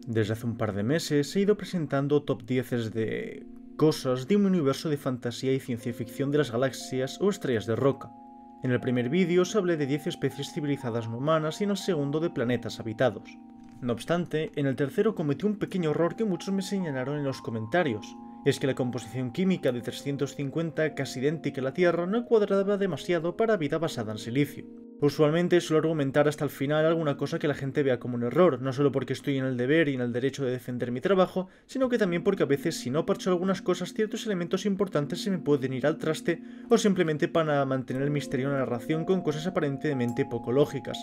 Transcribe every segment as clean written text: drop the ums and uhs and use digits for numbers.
Desde hace un par de meses he ido presentando top 10 de cosas de un universo de fantasía y ciencia ficción de las galaxias o estrellas de roca. En el primer vídeo os hablé de 10 especies civilizadas no humanas y en el segundo de planetas habitados. No obstante, en el tercero cometí un pequeño error que muchos me señalaron en los comentarios. Es que la composición química de 350, casi idéntica a la Tierra, no cuadraba demasiado para vida basada en silicio. Usualmente suelo argumentar hasta el final alguna cosa que la gente vea como un error, no solo porque estoy en el deber y en el derecho de defender mi trabajo, sino que también porque a veces si no parcho algunas cosas ciertos elementos importantes se me pueden ir al traste o simplemente para mantener el misterio en la narración con cosas aparentemente poco lógicas.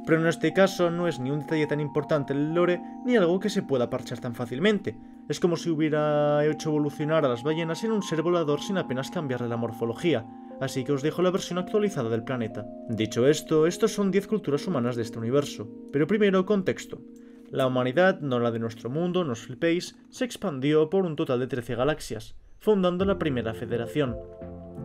Pero en este caso no es ni un detalle tan importante en el lore ni algo que se pueda parchar tan fácilmente. Es como si hubiera hecho evolucionar a las ballenas en un ser volador sin apenas cambiarle la morfología. Así que os dejo la versión actualizada del planeta. Dicho esto, estos son 10 culturas humanas de este universo. Pero primero, contexto. La humanidad, no la de nuestro mundo, no os flipéis, se expandió por un total de 13 galaxias, fundando la primera federación.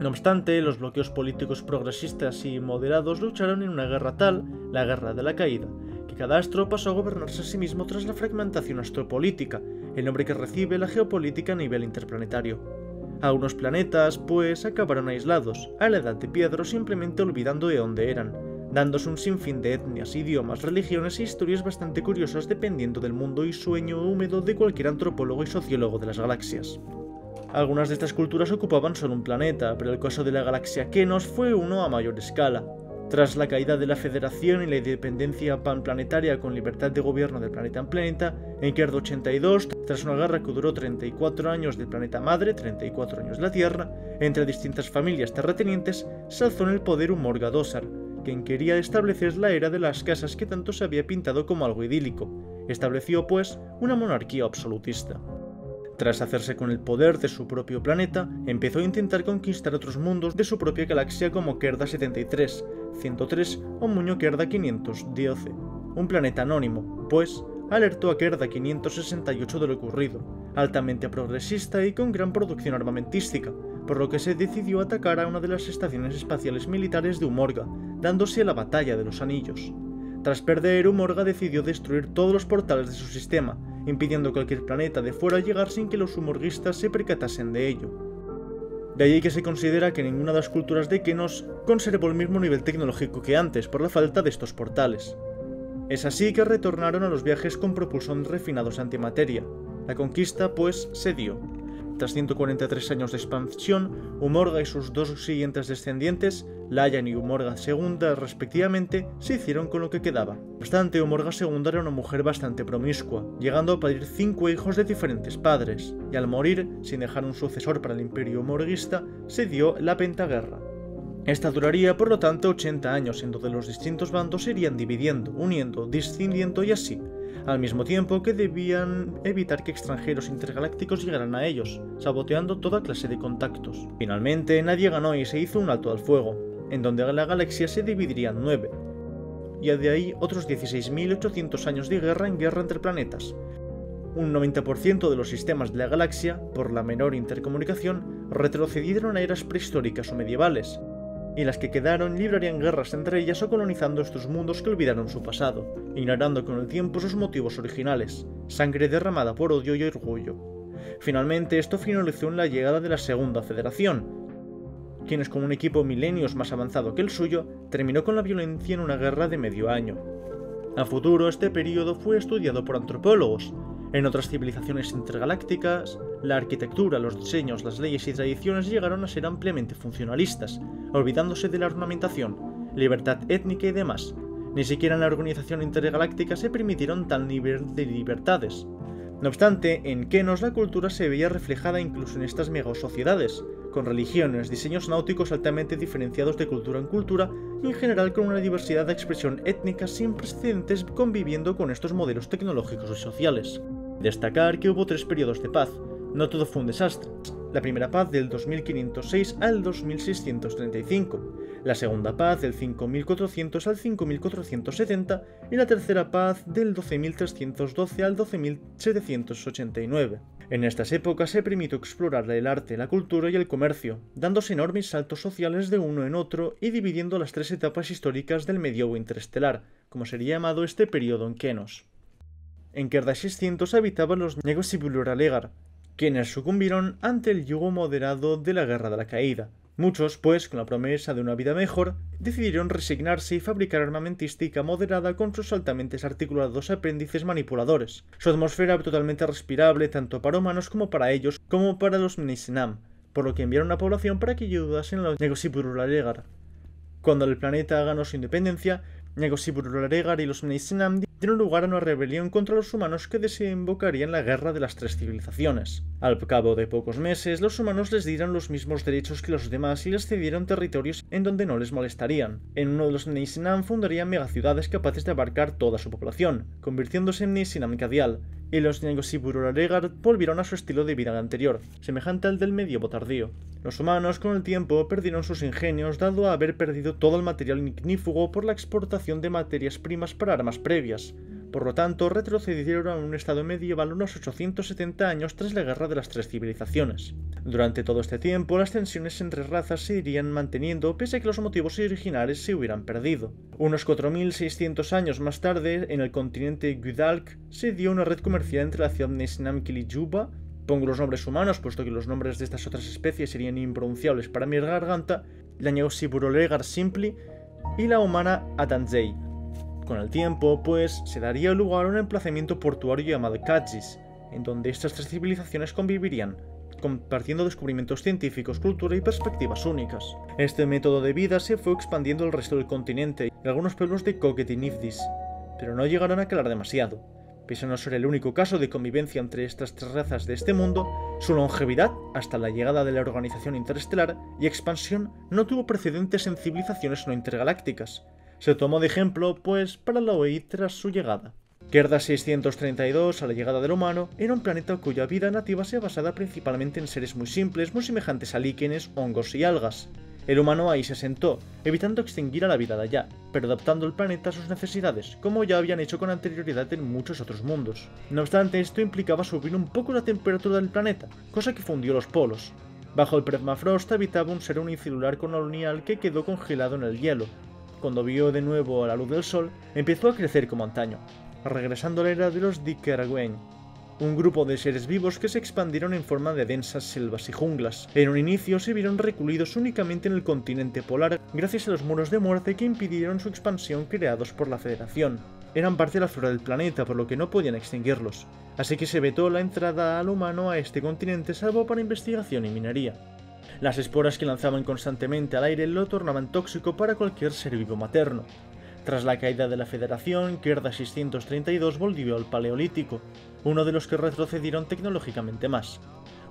No obstante, los bloqueos políticos progresistas y moderados lucharon en una guerra tal, la Guerra de la Caída, que cada astro pasó a gobernarse a sí mismo tras la fragmentación astropolítica, el nombre que recibe la geopolítica a nivel interplanetario. Algunos planetas, pues, acabaron aislados, a la edad de piedra, simplemente olvidando de dónde eran, dándose un sinfín de etnias, idiomas, religiones e historias bastante curiosas dependiendo del mundo y sueño húmedo de cualquier antropólogo y sociólogo de las galaxias. Algunas de estas culturas ocupaban solo un planeta, pero el caso de la galaxia Kenos fue uno a mayor escala. Tras la caída de la Federación y la independencia panplanetaria con libertad de gobierno del planeta en planeta, en Kerd 82, tras una guerra que duró 34 años del planeta madre, 34 años la Tierra, entre distintas familias terratenientes, se alzó en el poder un Morgadosar, quien quería establecer la era de las casas que tanto se había pintado como algo idílico. Estableció, pues, una monarquía absolutista. Tras hacerse con el poder de su propio planeta, empezó a intentar conquistar otros mundos de su propia galaxia como Kerda 73, 103 o Muño Kerda 512, un planeta anónimo, pues alertó a Kerda 568 de lo ocurrido, altamente progresista y con gran producción armamentística, por lo que se decidió atacar a una de las estaciones espaciales militares de Umorga, dándose a la Batalla de los Anillos. Tras perder, Umorga decidió destruir todos los portales de su sistema, impidiendo cualquier planeta de fuera llegar sin que los umorguistas se percatasen de ello. De ahí que se considera que ninguna de las culturas de Kenos conservó el mismo nivel tecnológico que antes por la falta de estos portales. Es así que retornaron a los viajes con propulsón refinados antimateria. La conquista, pues, se dio. Tras 143 años de expansión, Umorga y sus dos siguientes descendientes, Layan y Umorga II respectivamente, se hicieron con lo que quedaba. No obstante, Umorga II era una mujer bastante promiscua, llegando a parir 5 hijos de diferentes padres, y al morir, sin dejar un sucesor para el imperio umorguista, se dio la Pentaguerra. Esta duraría por lo tanto 80 años, en donde los distintos bandos se irían dividiendo, uniendo, discindiendo y así, al mismo tiempo que debían evitar que extranjeros intergalácticos llegaran a ellos, saboteando toda clase de contactos. Finalmente, nadie ganó y se hizo un alto al fuego, en donde la galaxia se dividiría en 9, y de ahí otros 16.800 años de guerra en guerra entre planetas. Un 90% de los sistemas de la galaxia, por la menor intercomunicación, retrocedieron a eras prehistóricas o medievales, y las que quedaron librarían guerras entre ellas o colonizando estos mundos que olvidaron su pasado, ignorando con el tiempo sus motivos originales, sangre derramada por odio y orgullo. Finalmente esto finalizó en la llegada de la Segunda Federación, quienes con un equipo milenios más avanzado que el suyo, terminó con la violencia en una guerra de medio año. A futuro este periodo fue estudiado por antropólogos. En otras civilizaciones intergalácticas, la arquitectura, los diseños, las leyes y tradiciones llegaron a ser ampliamente funcionalistas, olvidándose de la ornamentación, libertad étnica y demás. Ni siquiera en la organización intergaláctica se permitieron tal nivel de libertades. No obstante, en Kenos la cultura se veía reflejada incluso en estas megasociedades, con religiones, diseños náuticos altamente diferenciados de cultura en cultura y en general con una diversidad de expresión étnica sin precedentes conviviendo con estos modelos tecnológicos y sociales. Destacar que hubo 3 periodos de paz, no todo fue un desastre. La primera paz del 2506 al 2635, la segunda paz del 5400 al 5470 y la tercera paz del 12312 al 12789. En estas épocas se permitió explorar el arte, la cultura y el comercio, dándose enormes saltos sociales de uno en otro y dividiendo las 3 etapas históricas del medievo interestelar, como sería llamado este periodo en Kenos. En Kerda 600 habitaban los Negosibuluralegar, quienes sucumbieron ante el yugo moderado de la Guerra de la Caída. Muchos, pues, con la promesa de una vida mejor, decidieron resignarse y fabricar armamentística moderada con sus altamente articulados apéndices manipuladores. Su atmósfera era totalmente respirable tanto para humanos como para ellos, como para los Mnesenam, por lo que enviaron a población para que ayudasen a los Negosibuluralegar. Cuando el planeta ganó su independencia, Negosibuluralegar y los Mnesenam dieron lugar a una rebelión contra los humanos que desembocaría en la Guerra de las Tres Civilizaciones. Al cabo de pocos meses, los humanos les dieron los mismos derechos que los demás y les cedieron territorios en donde no les molestarían. En uno de los Mnesenam fundarían megaciudades capaces de abarcar toda su población, convirtiéndose en Mnesenam Cadial, y los Negosibuluralegar volvieron a su estilo de vida anterior, semejante al del medievo tardío. Los humanos, con el tiempo, perdieron sus ingenios dado a haber perdido todo el material ignífugo por la exportación de materias primas para armas previas. Por lo tanto, retrocedieron a un estado medieval unos 870 años tras la Guerra de las Tres Civilizaciones. Durante todo este tiempo, las tensiones entre razas se irían manteniendo pese a que los motivos originales se hubieran perdido. Unos 4600 años más tarde, en el continente Gudalk, se dio una red comercial entre la ciudad Mnesenam Kilijuba, pongo los nombres humanos puesto que los nombres de estas otras especies serían impronunciables para mi garganta, la Negosibuluralegar Simpli y la humana Atanzei. Con el tiempo, pues, se daría lugar a un emplazamiento portuario llamado Kadzis, en donde estas tres civilizaciones convivirían, compartiendo descubrimientos científicos, cultura y perspectivas únicas. Este método de vida se fue expandiendo al resto del continente y algunos pueblos de Koket y Nifdis, pero no llegaron a calar demasiado. Pese a no ser el único caso de convivencia entre estas tres razas de este mundo, su longevidad, hasta la llegada de la organización interestelar y expansión, no tuvo precedentes en civilizaciones no intergalácticas. Se tomó de ejemplo, pues, para la OEI tras su llegada. Kerda 632, a la llegada del humano, era un planeta cuya vida nativa se basaba principalmente en seres muy simples, muy semejantes a líquenes, hongos y algas. El humano ahí se asentó, evitando extinguir a la vida de allá, pero adaptando el planeta a sus necesidades, como ya habían hecho con anterioridad en muchos otros mundos. No obstante, esto implicaba subir un poco la temperatura del planeta, cosa que fundió los polos. Bajo el permafrost habitaba un ser unicelular colonial que quedó congelado en el hielo. Cuando vio de nuevo a la luz del sol, empezó a crecer como antaño, regresando a la era de los Dikeragüen, un grupo de seres vivos que se expandieron en forma de densas selvas y junglas. En un inicio se vieron recluidos únicamente en el continente polar gracias a los muros de muerte que impidieron su expansión creados por la Federación. Eran parte de la flora del planeta, por lo que no podían extinguirlos, así que se vetó la entrada al humano a este continente salvo para investigación y minería. Las esporas que lanzaban constantemente al aire lo tornaban tóxico para cualquier ser vivo materno. Tras la caída de la Federación, Kerda 632 volvió al Paleolítico, uno de los que retrocedieron tecnológicamente más.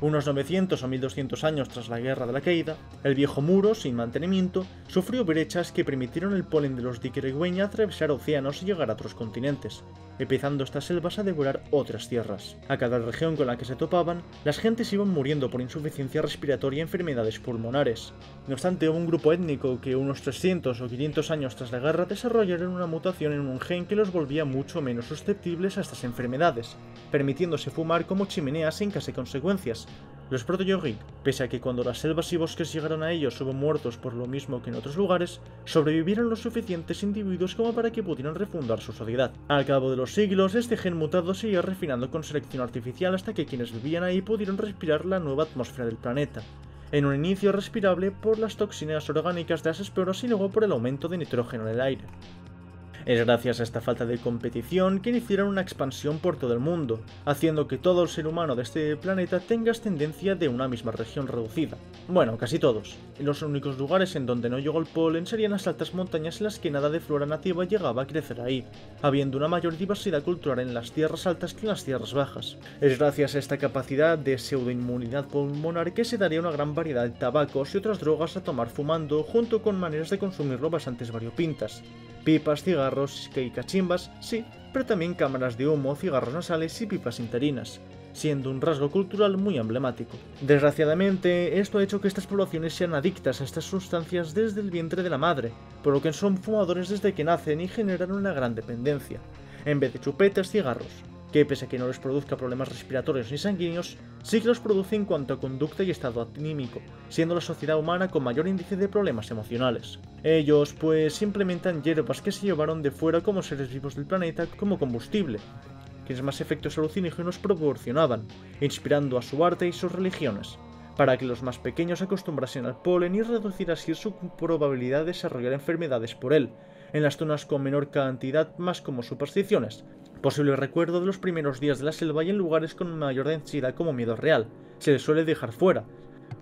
Unos 900 o 1200 años tras la Guerra de la Caída, el viejo muro, sin mantenimiento, sufrió brechas que permitieron al polen de los Dikeragüen atravesar océanos y llegar a otros continentes, empezando estas selvas a devorar otras tierras. A cada región con la que se topaban, las gentes iban muriendo por insuficiencia respiratoria y enfermedades pulmonares. No obstante, hubo un grupo étnico que unos 300 o 500 años tras la guerra desarrollaron una mutación en un gen que los volvía mucho menos susceptibles a estas enfermedades, permitiéndose fumar como chimeneas sin casi consecuencias. Los proto-yogik, pese a que cuando las selvas y bosques llegaron a ellos hubo muertos por lo mismo que en otros lugares, sobrevivieron los suficientes individuos como para que pudieran refundar su sociedad. Al cabo de los siglos, este gen mutado se iba refinando con selección artificial hasta que quienes vivían ahí pudieron respirar la nueva atmósfera del planeta. En un inicio respirable por las toxinas orgánicas de las esporas y luego por el aumento de nitrógeno en el aire. Es gracias a esta falta de competición que iniciaron una expansión por todo el mundo, haciendo que todo el ser humano de este planeta tenga ascendencia de una misma región reducida. Bueno, casi todos. Los únicos lugares en donde no llegó el polen serían las altas montañas en las que nada de flora nativa llegaba a crecer ahí, habiendo una mayor diversidad cultural en las tierras altas que en las tierras bajas. Es gracias a esta capacidad de pseudoinmunidad pulmonar que se daría una gran variedad de tabacos y otras drogas a tomar fumando, junto con maneras de consumirlo bastante variopintas. Pipas, cigarros y cachimbas, sí, pero también cámaras de humo, cigarros nasales y pipas interinas, siendo un rasgo cultural muy emblemático. Desgraciadamente, esto ha hecho que estas poblaciones sean adictas a estas sustancias desde el vientre de la madre, por lo que son fumadores desde que nacen y generan una gran dependencia. En vez de chupetas, cigarros, que pese a que no les produzca problemas respiratorios ni sanguíneos, sí que los produce en cuanto a conducta y estado anímico, siendo la sociedad humana con mayor índice de problemas emocionales. Ellos, pues, implementan hierbas que se llevaron de fuera como seres vivos del planeta como combustible, quienes más efectos alucinógenos proporcionaban, inspirando a su arte y sus religiones, para que los más pequeños se acostumbrasen al polen y reducir así su probabilidad de desarrollar enfermedades por él, en las zonas con menor cantidad más como supersticiones, posible recuerdo de los primeros días de la selva y en lugares con mayor densidad como miedo real, se les suele dejar fuera.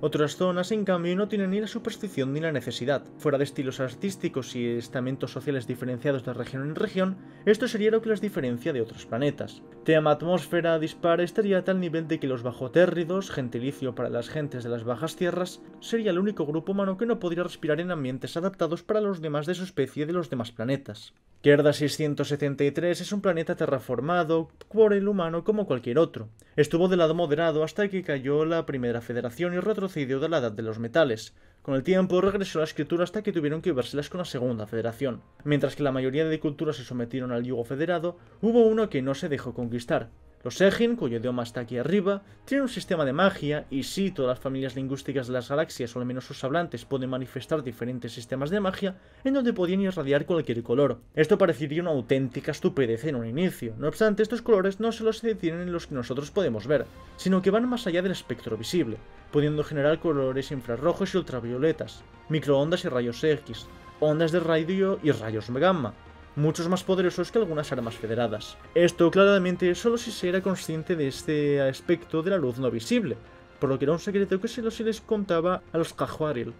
Otras zonas, en cambio, no tienen ni la superstición ni la necesidad. Fuera de estilos artísticos y estamentos sociales diferenciados de región en región, esto sería lo que las diferencia de otros planetas. Tema atmósfera dispara estaría a tal nivel de que los bajotérridos, gentilicio para las gentes de las bajas tierras, sería el único grupo humano que no podría respirar en ambientes adaptados para los demás de su especie de los demás planetas. Kerda 673 es un planeta terraformado por el humano como cualquier otro. Estuvo de lado moderado hasta que cayó la primera federación y retrocedió de la edad de los metales. Con el tiempo regresó a la escritura hasta que tuvieron que vérselas con la segunda federación. Mientras que la mayoría de culturas se sometieron al yugo federado, hubo uno que no se dejó conquistar. Los Egin, cuyo idioma está aquí arriba, tienen un sistema de magia, y sí, todas las familias lingüísticas de las galaxias, o al menos sus hablantes, pueden manifestar diferentes sistemas de magia, en donde podían irradiar cualquier color. Esto parecería una auténtica estupidez en un inicio. No obstante, estos colores no solo se detienen en los que nosotros podemos ver, sino que van más allá del espectro visible, pudiendo generar colores infrarrojos y ultravioletas, microondas y rayos X, ondas de radio y rayos gamma, muchos más poderosos que algunas armas federadas. Esto claramente solo si se era consciente de este aspecto de la luz no visible, por lo que era un secreto que se les contaba a los Kajuaril,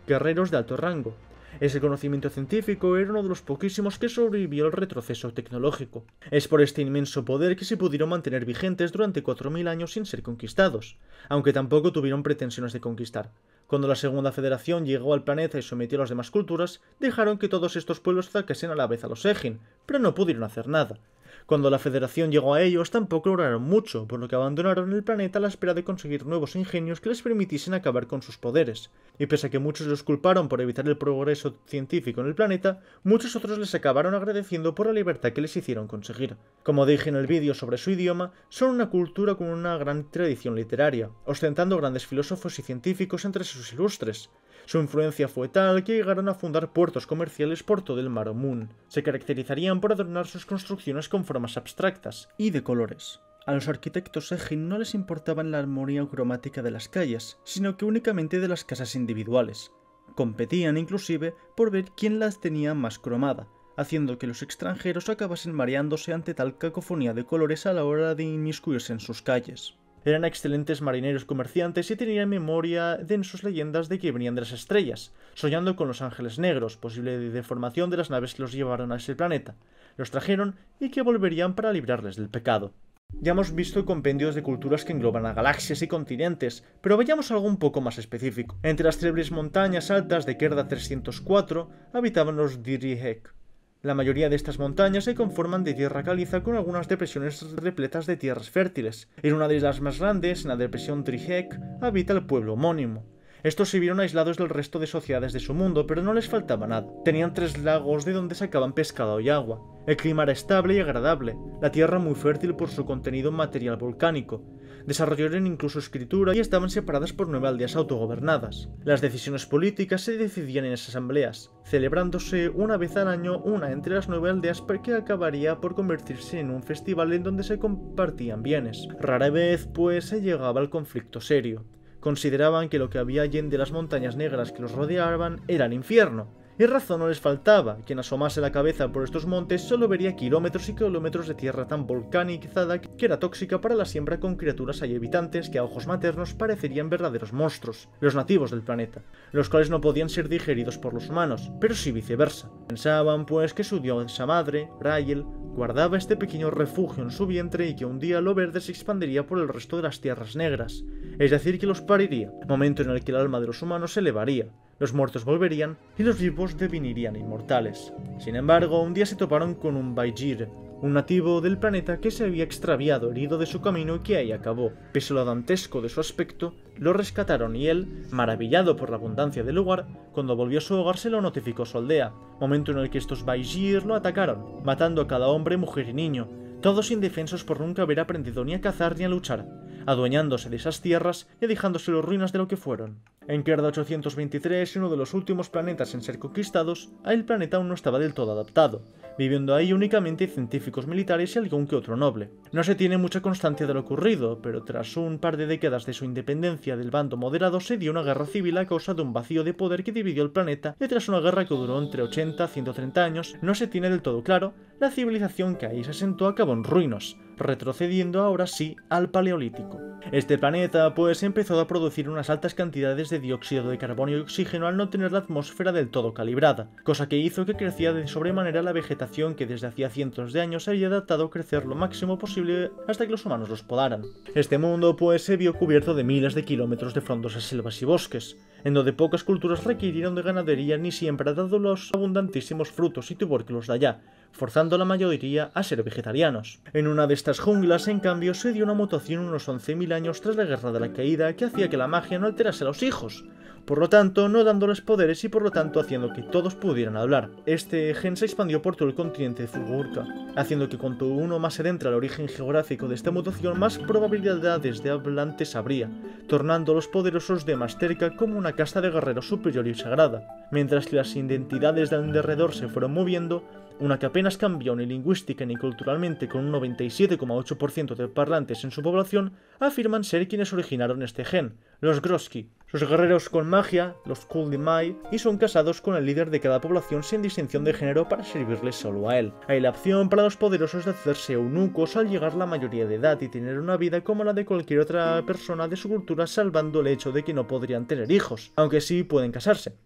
guerreros de alto rango. Ese conocimiento científico era uno de los poquísimos que sobrevivió al retroceso tecnológico. Es por este inmenso poder que se pudieron mantener vigentes durante 4000 años sin ser conquistados, aunque tampoco tuvieron pretensiones de conquistar. Cuando la Segunda Federación llegó al planeta y sometió a las demás culturas, dejaron que todos estos pueblos atacasen a la vez a los Egin, pero no pudieron hacer nada. Cuando la Federación llegó a ellos, tampoco lograron mucho, por lo que abandonaron el planeta a la espera de conseguir nuevos ingenios que les permitiesen acabar con sus poderes. Y pese a que muchos los culparon por evitar el progreso científico en el planeta, muchos otros les acabaron agradeciendo por la libertad que les hicieron conseguir. Como dije en el vídeo sobre su idioma, son una cultura con una gran tradición literaria, ostentando grandes filósofos y científicos entre sus ilustres. Su influencia fue tal que llegaron a fundar puertos comerciales por todo el Mar Omun. Se caracterizarían por adornar sus construcciones con formas abstractas y de colores. A los arquitectos Egin no les importaba la armonía cromática de las calles, sino que únicamente de las casas individuales. Competían inclusive por ver quién las tenía más cromada, haciendo que los extranjeros acabasen mareándose ante tal cacofonía de colores a la hora de inmiscuirse en sus calles. Eran excelentes marineros comerciantes y tenían memoria de sus leyendas de que venían de las estrellas, soñando con los ángeles negros, posible deformación de las naves que los llevaron a ese planeta. Los trajeron y que volverían para librarles del pecado. Ya hemos visto compendios de culturas que engloban a galaxias y continentes, pero veamos algo un poco más específico. Entre las célebres montañas altas de Kerda 304 habitaban los Dirihek. La mayoría de estas montañas se conforman de tierra caliza con algunas depresiones repletas de tierras fértiles. En una de las más grandes, en la depresión Dirihek, habita el pueblo homónimo. Estos se vieron aislados del resto de sociedades de su mundo, pero no les faltaba nada. Tenían 3 lagos de donde sacaban pescado y agua. El clima era estable y agradable, la tierra muy fértil por su contenido en material volcánico. Desarrollaron incluso escritura y estaban separadas por 9 aldeas autogobernadas. Las decisiones políticas se decidían en esas asambleas, celebrándose una vez al año una entre las 9 aldeas que acabaría por convertirse en un festival en donde se compartían bienes. Rara vez, pues, se llegaba al conflicto serio. Consideraban que lo que había allí de las montañas negras que los rodeaban era el infierno. Y razón no les faltaba. Quien asomase la cabeza por estos montes solo vería kilómetros y kilómetros de tierra tan volcanizada que era tóxica para la siembra con criaturas y habitantes que a ojos maternos parecerían verdaderos monstruos, los nativos del planeta, los cuales no podían ser digeridos por los humanos, pero sí viceversa. Pensaban pues que su diosa madre, Rael, guardaba este pequeño refugio en su vientre y que un día lo verde se expandiría por el resto de las tierras negras, es decir, que los pariría, momento en el que el alma de los humanos se elevaría. Los muertos volverían y los vivos devenirían inmortales. Sin embargo, un día se toparon con un Baijir, un nativo del planeta que se había extraviado herido de su camino y que ahí acabó. Pese a lo dantesco de su aspecto, lo rescataron y él, maravillado por la abundancia del lugar, cuando volvió a su hogar se lo notificó a su aldea, momento en el que estos Baijir lo atacaron, matando a cada hombre, mujer y niño, todos indefensos por nunca haber aprendido ni a cazar ni a luchar, adueñándose de esas tierras y dejándose las ruinas de lo que fueron. En Kerda 823, uno de los últimos planetas en ser conquistados, el planeta aún no estaba del todo adaptado, viviendo ahí únicamente científicos militares y algún que otro noble. No se tiene mucha constancia de lo ocurrido, pero tras un par de décadas de su independencia del bando moderado se dio una guerra civil a causa de un vacío de poder que dividió el planeta, y tras una guerra que duró entre 80 a 130 años, no se tiene del todo claro, la civilización que ahí se asentó acabó en ruinas, retrocediendo ahora sí al Paleolítico. Este planeta pues empezó a producir unas altas cantidades de dióxido de carbono y oxígeno al no tener la atmósfera del todo calibrada, cosa que hizo que creciera de sobremanera la vegetación que desde hacía cientos de años se había adaptado a crecer lo máximo posible hasta que los humanos los podaran. Este mundo pues se vio cubierto de miles de kilómetros de frondosas selvas y bosques, en donde pocas culturas requirieron de ganadería ni siempre dado los abundantísimos frutos y tubérculos de allá, forzando a la mayoría a ser vegetarianos. En una de estas junglas, en cambio, se dio una mutación unos 11.000 años tras la Guerra de la Caída que hacía que la magia no alterase a los hijos, por lo tanto no dándoles poderes y por lo tanto haciendo que todos pudieran hablar. Este gen se expandió por todo el continente de Fulgurka, haciendo que cuanto uno más se adentra al origen geográfico de esta mutación, más probabilidades de hablantes habría, tornando a los poderosos de Masterka como una casta de guerreros superior y sagrada, mientras que las identidades de alrededor se fueron moviendo. Una que apenas cambió ni lingüística ni culturalmente, con un 97,8% de parlantes en su población, afirman ser quienes originaron este gen, los Groski, sus guerreros con magia, los Kuldimai, y son casados con el líder de cada población sin distinción de género para servirles solo a él. Hay la opción para los poderosos de hacerse eunucos al llegar la mayoría de edad y tener una vida como la de cualquier otra persona de su cultura, salvando el hecho de que no podrían tener hijos, aunque sí pueden casarse.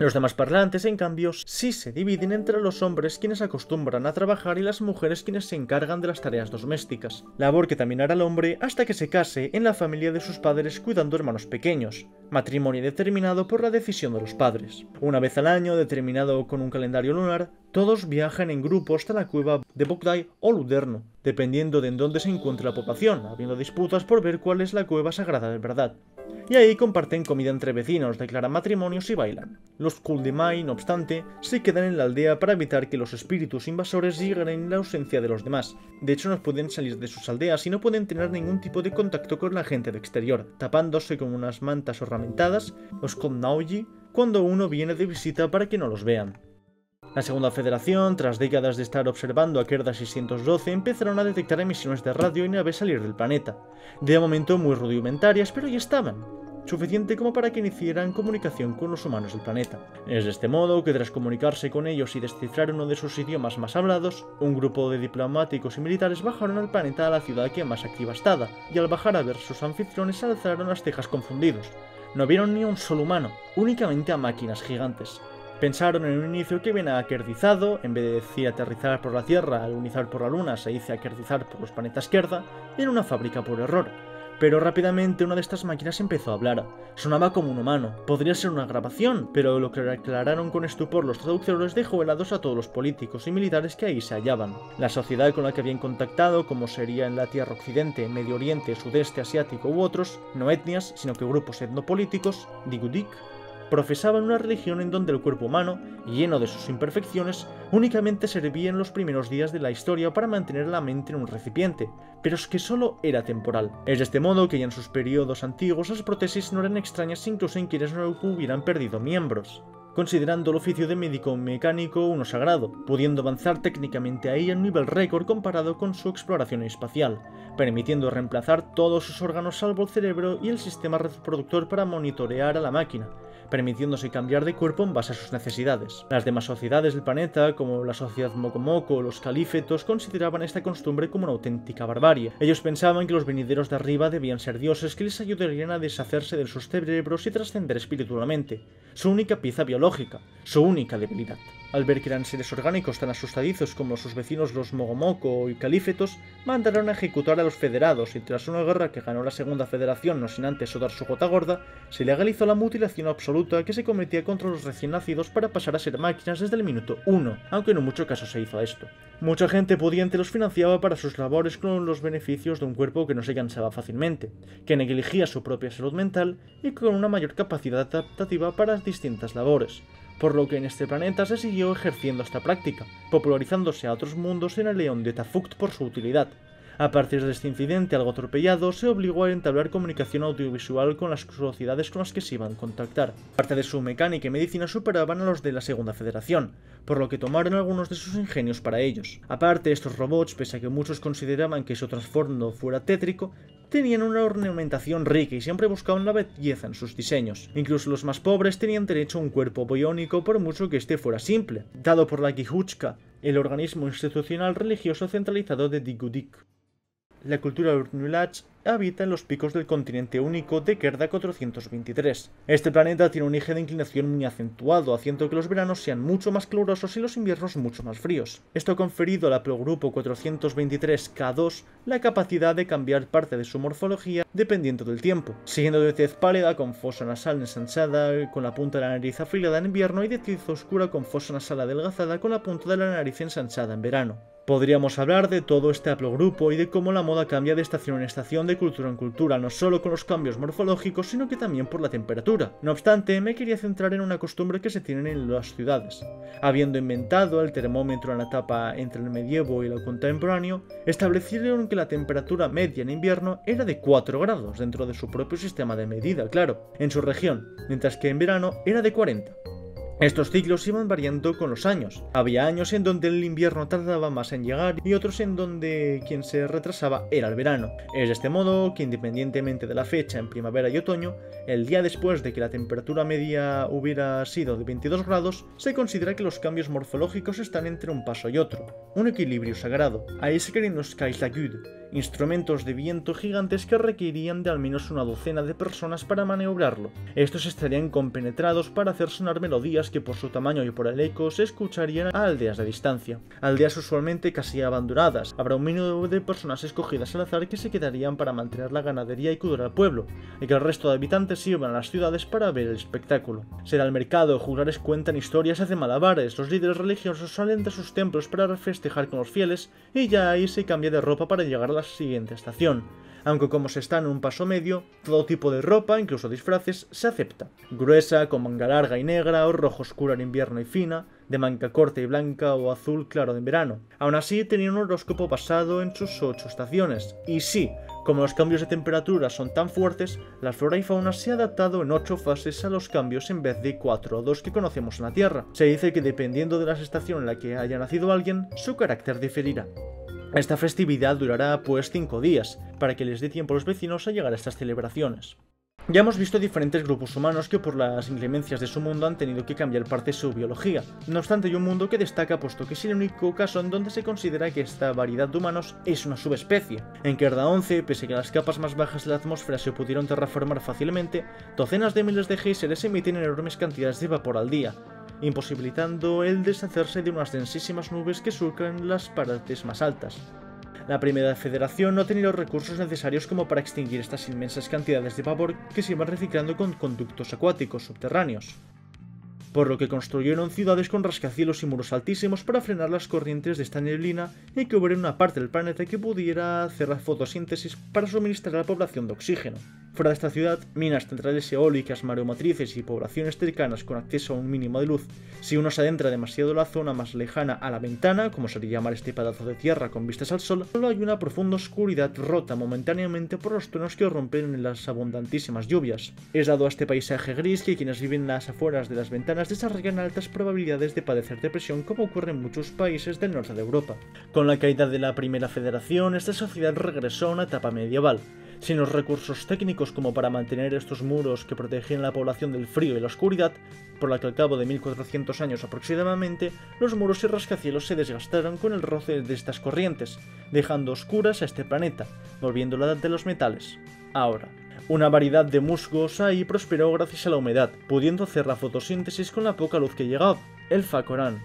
Los demás parlantes, en cambio, sí se dividen entre los hombres quienes acostumbran a trabajar y las mujeres quienes se encargan de las tareas domésticas, labor que también hará el hombre hasta que se case en la familia de sus padres cuidando hermanos pequeños, matrimonio determinado por la decisión de los padres. Una vez al año, determinado con un calendario lunar, todos viajan en grupo hasta la cueva de Bogdai o Luderno, dependiendo de en dónde se encuentre la población, habiendo disputas por ver cuál es la cueva sagrada de verdad. Y ahí comparten comida entre vecinos, declaran matrimonios y bailan. Los Kuldimai, no obstante, se quedan en la aldea para evitar que los espíritus invasores lleguen en la ausencia de los demás. De hecho, no pueden salir de sus aldeas y no pueden tener ningún tipo de contacto con la gente del exterior, tapándose con unas mantas ornamentadas, los Komnauji, cuando uno viene de visita para que no los vean. La Segunda Federación, tras décadas de estar observando a Kerda 612, empezaron a detectar emisiones de radio y naves salir del planeta. De momento muy rudimentarias, pero ya estaban, suficiente como para que iniciaran comunicación con los humanos del planeta. Es de este modo que tras comunicarse con ellos y descifrar uno de sus idiomas más hablados, un grupo de diplomáticos y militares bajaron al planeta a la ciudad que más activa estaba, y al bajar a ver sus anfitriones alzaron las cejas confundidos. No vieron ni un solo humano, únicamente a máquinas gigantes. Pensaron en un inicio que viene akerdizado, en vez de decir aterrizar por la Tierra, al unizar por la Luna se dice akerdizar por los planetas Kerda, en una fábrica por error. Pero rápidamente una de estas máquinas empezó a hablar. Sonaba como un humano, podría ser una grabación, pero lo que aclararon con estupor los traductores dejó helados a todos los políticos y militares que ahí se hallaban. La sociedad con la que habían contactado, como sería en la Tierra Occidente, Medio Oriente, Sudeste Asiático u otros, no etnias, sino que grupos etnopolíticos, Digudik, profesaban una religión en donde el cuerpo humano, lleno de sus imperfecciones, únicamente servía en los primeros días de la historia para mantener la mente en un recipiente, pero es que solo era temporal. Es de este modo que ya en sus periodos antiguos las prótesis no eran extrañas incluso en quienes no hubieran perdido miembros, considerando el oficio de médico mecánico uno sagrado, pudiendo avanzar técnicamente ahí a un nivel récord comparado con su exploración espacial, permitiendo reemplazar todos sus órganos salvo el cerebro y el sistema reproductor para monitorear a la máquina, permitiéndose cambiar de cuerpo en base a sus necesidades. Las demás sociedades del planeta, como la sociedad Mokomoko o los calífetos, consideraban esta costumbre como una auténtica barbarie. Ellos pensaban que los venideros de arriba debían ser dioses que les ayudarían a deshacerse de sus cerebros y trascender espiritualmente, su única pieza biológica, su única debilidad. Al ver que eran seres orgánicos tan asustadizos como sus vecinos los Mogomoko y calífetos, mandaron a ejecutar a los federados y tras una guerra que ganó la Segunda Federación no sin antes dar su gota gorda, se legalizó la mutilación absoluta que se cometía contra los recién nacidos para pasar a ser máquinas desde el minuto 1, aunque no en mucho caso se hizo esto. Mucha gente pudiente los financiaba para sus labores con los beneficios de un cuerpo que no se cansaba fácilmente, que negligía su propia salud mental y con una mayor capacidad adaptativa para distintas labores, por lo que en este planeta se siguió ejerciendo esta práctica, popularizándose a otros mundos en el León de Tafukt por su utilidad, A partir de este incidente algo atropellado, se obligó a entablar comunicación audiovisual con las sociedades con las que se iban a contactar. Parte de su mecánica y medicina superaban a los de la Segunda Federación, por lo que tomaron algunos de sus ingenios para ellos. Aparte, estos robots, pese a que muchos consideraban que su trasfondo fuera tétrico, tenían una ornamentación rica y siempre buscaban la belleza en sus diseños. Incluso los más pobres tenían derecho a un cuerpo biónico por mucho que este fuera simple, dado por la Gihuchka, el organismo institucional religioso centralizado de Digudik. La cultura Urnulach habita en los picos del continente único de Kerda 423. Este planeta tiene un eje de inclinación muy acentuado, haciendo que los veranos sean mucho más calurosos y los inviernos mucho más fríos. Esto ha conferido al haplogrupo 423K2 la capacidad de cambiar parte de su morfología dependiendo del tiempo, siguiendo de tez pálida con fosa nasal ensanchada con la punta de la nariz afilada en invierno y de tez oscura con fosa nasal adelgazada con la punta de la nariz ensanchada en verano. Podríamos hablar de todo este haplogrupo y de cómo la moda cambia de estación en estación, de cultura en cultura, no solo con los cambios morfológicos, sino que también por la temperatura. No obstante, me quería centrar en una costumbre que se tiene en las ciudades. Habiendo inventado el termómetro en la etapa entre el medievo y lo contemporáneo, establecieron que la temperatura media en invierno era de 4 grados, dentro de su propio sistema de medida, claro, en su región, mientras que en verano era de 40. Estos ciclos iban variando con los años. Había años en donde el invierno tardaba más en llegar y otros en donde quien se retrasaba era el verano. Es de este modo que, independientemente de la fecha en primavera y otoño, el día después de que la temperatura media hubiera sido de 22 grados, se considera que los cambios morfológicos están entre un paso y otro. Un equilibrio sagrado. Ahí se creen los Kaislagud, instrumentos de viento gigantes que requerían de al menos una docena de personas para maniobrarlo. Estos estarían compenetrados para hacer sonar melodías que por su tamaño y por el eco se escucharían a aldeas de distancia. Aldeas usualmente casi abandonadas. Habrá un mínimo de personas escogidas al azar que se quedarían para mantener la ganadería y cuidar al pueblo, y que el resto de habitantes iban a las ciudades para ver el espectáculo. Será el mercado, juglares cuentan historias, hacen malabares, los líderes religiosos salen de sus templos para festejar con los fieles, y ya ahí se cambia de ropa para llegar a la siguiente estación. Aunque como se está en un paso medio, todo tipo de ropa, incluso disfraces, se acepta. Gruesa, con manga larga y negra, o rojo oscura en invierno y fina, de manga corta y blanca o azul claro en verano. Aún así, tenía un horóscopo basado en sus 8 estaciones. Y sí, como los cambios de temperatura son tan fuertes, la flora y fauna se ha adaptado en 8 fases a los cambios en vez de 4 o 2 que conocemos en la Tierra. Se dice que dependiendo de la estación en la que haya nacido alguien, su carácter diferirá. Esta festividad durará pues 5 días, para que les dé tiempo a los vecinos a llegar a estas celebraciones. Ya hemos visto diferentes grupos humanos que por las inclemencias de su mundo han tenido que cambiar parte de su biología. No obstante, hay un mundo que destaca puesto que es el único caso en donde se considera que esta variedad de humanos es una subespecie. En Kerda 11, pese a que las capas más bajas de la atmósfera se pudieron terraformar fácilmente, docenas de miles de géiseres emiten enormes cantidades de vapor al día, imposibilitando el deshacerse de unas densísimas nubes que surcan las partes más altas. La Primera Federación no tenía los recursos necesarios como para extinguir estas inmensas cantidades de vapor que se iban reciclando con conductos acuáticos subterráneos, por lo que construyeron ciudades con rascacielos y muros altísimos para frenar las corrientes de esta neblina y que hubiera una parte del planeta que pudiera hacer la fotosíntesis para suministrar a la población de oxígeno. Fuera de esta ciudad, minas, centrales eólicas, mareomotrices y poblaciones cercanas con acceso a un mínimo de luz. Si uno se adentra demasiado en la zona más lejana a la ventana, como sería llamar este pedazo de tierra con vistas al sol, solo hay una profunda oscuridad rota momentáneamente por los truenos que rompen en las abundantísimas lluvias. Es dado a este paisaje gris que quienes viven en las afueras de las ventanas desarrollan altas probabilidades de padecer depresión, como ocurre en muchos países del norte de Europa. Con la caída de la Primera Federación, esta sociedad regresó a una etapa medieval. Sin los recursos técnicos como para mantener estos muros que protegían a la población del frío y la oscuridad, por la que al cabo de 1400 años aproximadamente, los muros y rascacielos se desgastaron con el roce de estas corrientes, dejando oscuras a este planeta, volviendo la edad de los metales. Ahora, una variedad de musgos ahí prosperó gracias a la humedad, pudiendo hacer la fotosíntesis con la poca luz que llegaba, el Facorán.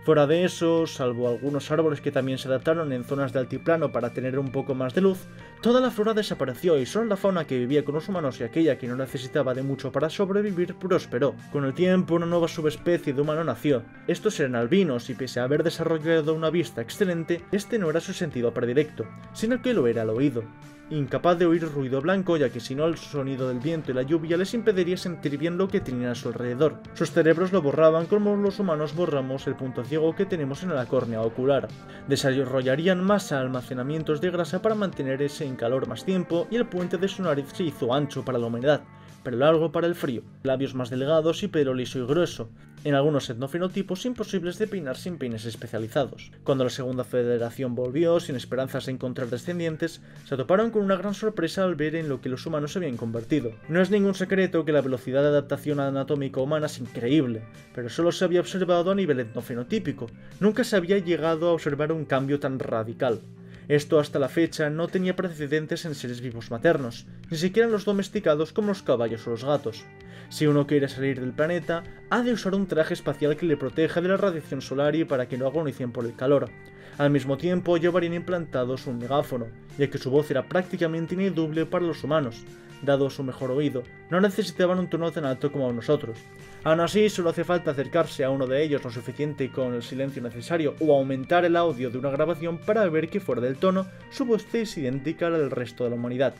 Fuera de eso, salvo algunos árboles que también se adaptaron en zonas de altiplano para tener un poco más de luz, toda la flora desapareció y solo la fauna que vivía con los humanos y aquella que no necesitaba de mucho para sobrevivir prosperó. Con el tiempo, una nueva subespecie de humano nació. Estos eran albinos y pese a haber desarrollado una vista excelente, este no era su sentido predilecto, sino que lo era el oído. incapaz de oír ruido blanco, ya que si no el sonido del viento y la lluvia les impediría sentir bien lo que tenían a su alrededor. Sus cerebros lo borraban como los humanos borramos el punto ciego que tenemos en la córnea ocular. Desarrollarían más almacenamientos de grasa para mantenerse en calor más tiempo, y el puente de su nariz se hizo ancho para la humedad, pero largo para el frío, labios más delgados y pelo liso y grueso, en algunos etnofenotipos imposibles de peinar sin peines especializados. Cuando la Segunda Federación volvió, sin esperanzas de encontrar descendientes, se toparon con una gran sorpresa al ver en lo que los humanos se habían convertido. No es ningún secreto que la velocidad de adaptación anatómica humana es increíble, pero solo se había observado a nivel etnofenotípico, nunca se había llegado a observar un cambio tan radical. Esto hasta la fecha no tenía precedentes en seres vivos maternos, ni siquiera en los domesticados como los caballos o los gatos. Si uno quiere salir del planeta, ha de usar un traje espacial que le proteja de la radiación solar y para que no agonicen por el calor. Al mismo tiempo llevarían implantados un megáfono, ya que su voz era prácticamente inaudible para los humanos. Dado su mejor oído, no necesitaban un tono tan alto como nosotros. Aún así, solo hace falta acercarse a uno de ellos lo suficiente con el silencio necesario o aumentar el audio de una grabación para ver que fuera del tono, su voz es idéntica a la del resto de la humanidad.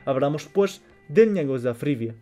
Hablamos pues del Ñangos de Afrivia.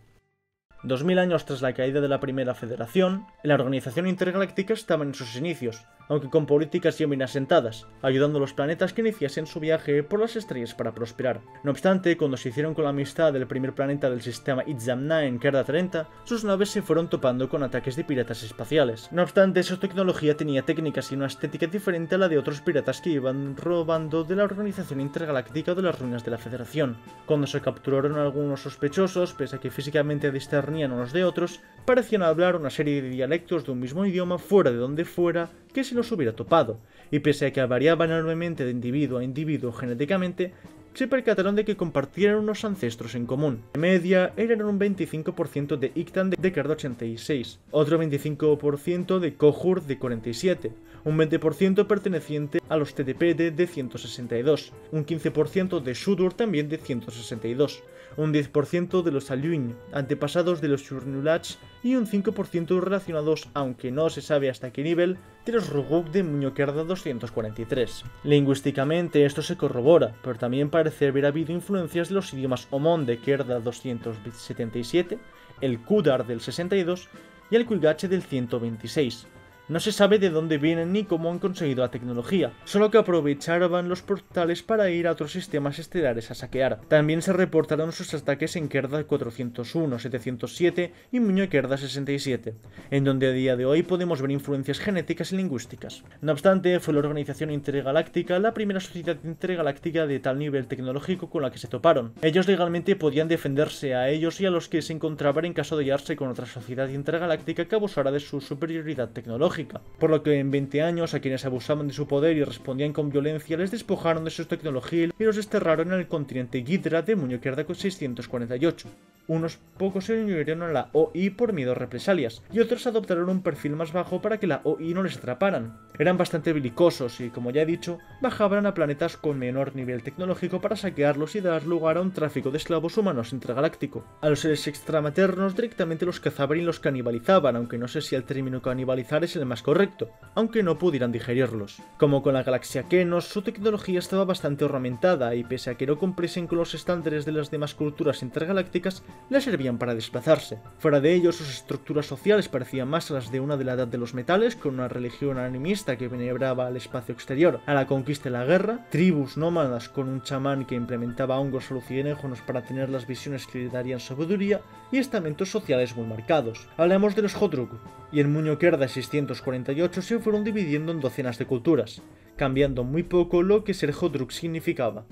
2000 años tras la caída de la Primera Federación, la Organización Intergaláctica estaba en sus inicios, aunque con políticas ya bien asentadas, ayudando a los planetas que iniciasen su viaje por las estrellas para prosperar. No obstante, cuando se hicieron con la amistad del primer planeta del sistema Itzamna en Kerda 30, sus naves se fueron topando con ataques de piratas espaciales. No obstante, su tecnología tenía técnicas y una estética diferente a la de otros piratas que iban robando de la Organización Intergaláctica o de las ruinas de la Federación. Cuando se capturaron algunos sospechosos, pese a que físicamente discernían unos de otros, parecían hablar una serie de dialectos de un mismo idioma fuera de donde fuera que se los hubiera topado, y pese a que variaban enormemente de individuo a individuo genéticamente, se percataron de que compartían unos ancestros en común. De media eran un 25% de Ictan de Kerda 86, otro 25% de Kohur de 47, un 20% perteneciente a los TDP de 162, un 15% de Sudur también de 162, un 10% de los Aluin, antepasados de los Churnulach, y un 5% relacionados, aunque no se sabe hasta qué nivel, de los Ruguk de Muñokerda 243. Lingüísticamente esto se corrobora, pero también parece haber habido influencias de los idiomas Omon de Kerda 277, el Kudar del 62 y el Kuigache del 126. No se sabe de dónde vienen ni cómo han conseguido la tecnología, solo que aprovechaban los portales para ir a otros sistemas estelares a saquear. También se reportaron sus ataques en Kerda 401, 707 y Muñokerda 67, en donde a día de hoy podemos ver influencias genéticas y lingüísticas. No obstante, fue la Organización Intergaláctica la primera sociedad intergaláctica de tal nivel tecnológico con la que se toparon. Ellos legalmente podían defenderse a ellos y a los que se encontraban en caso de hallarse con otra sociedad intergaláctica que abusara de su superioridad tecnológica. Por lo que en 20 años a quienes abusaban de su poder y respondían con violencia les despojaron de su tecnología y los desterraron en el continente Ghidra de Muñokerda 648. Unos pocos se unieron a la OI por miedo a represalias, y otros adoptaron un perfil más bajo para que la OI no les atraparan. Eran bastante belicosos y, como ya he dicho, bajaban a planetas con menor nivel tecnológico para saquearlos y dar lugar a un tráfico de esclavos humanos intergaláctico. A los seres extramaternos directamente los cazaban y los canibalizaban, aunque no sé si el término canibalizar es el más correcto, aunque no pudieran digerirlos. Como con la galaxia Kenos, su tecnología estaba bastante ornamentada y pese a que no cumpliesen con los estándares de las demás culturas intergalácticas, le servían para desplazarse. Fuera de ello, sus estructuras sociales parecían más a las de una de la Edad de los Metales, con una religión animista que veneraba al espacio exterior, a la conquista y la guerra, tribus nómadas con un chamán que implementaba hongos alucinógenos para tener las visiones que le darían sabiduría, y estamentos sociales muy marcados. Hablamos de los Hodrug, y en Muñokerda 648 se fueron dividiendo en docenas de culturas, cambiando muy poco lo que ser Hodrug significaba.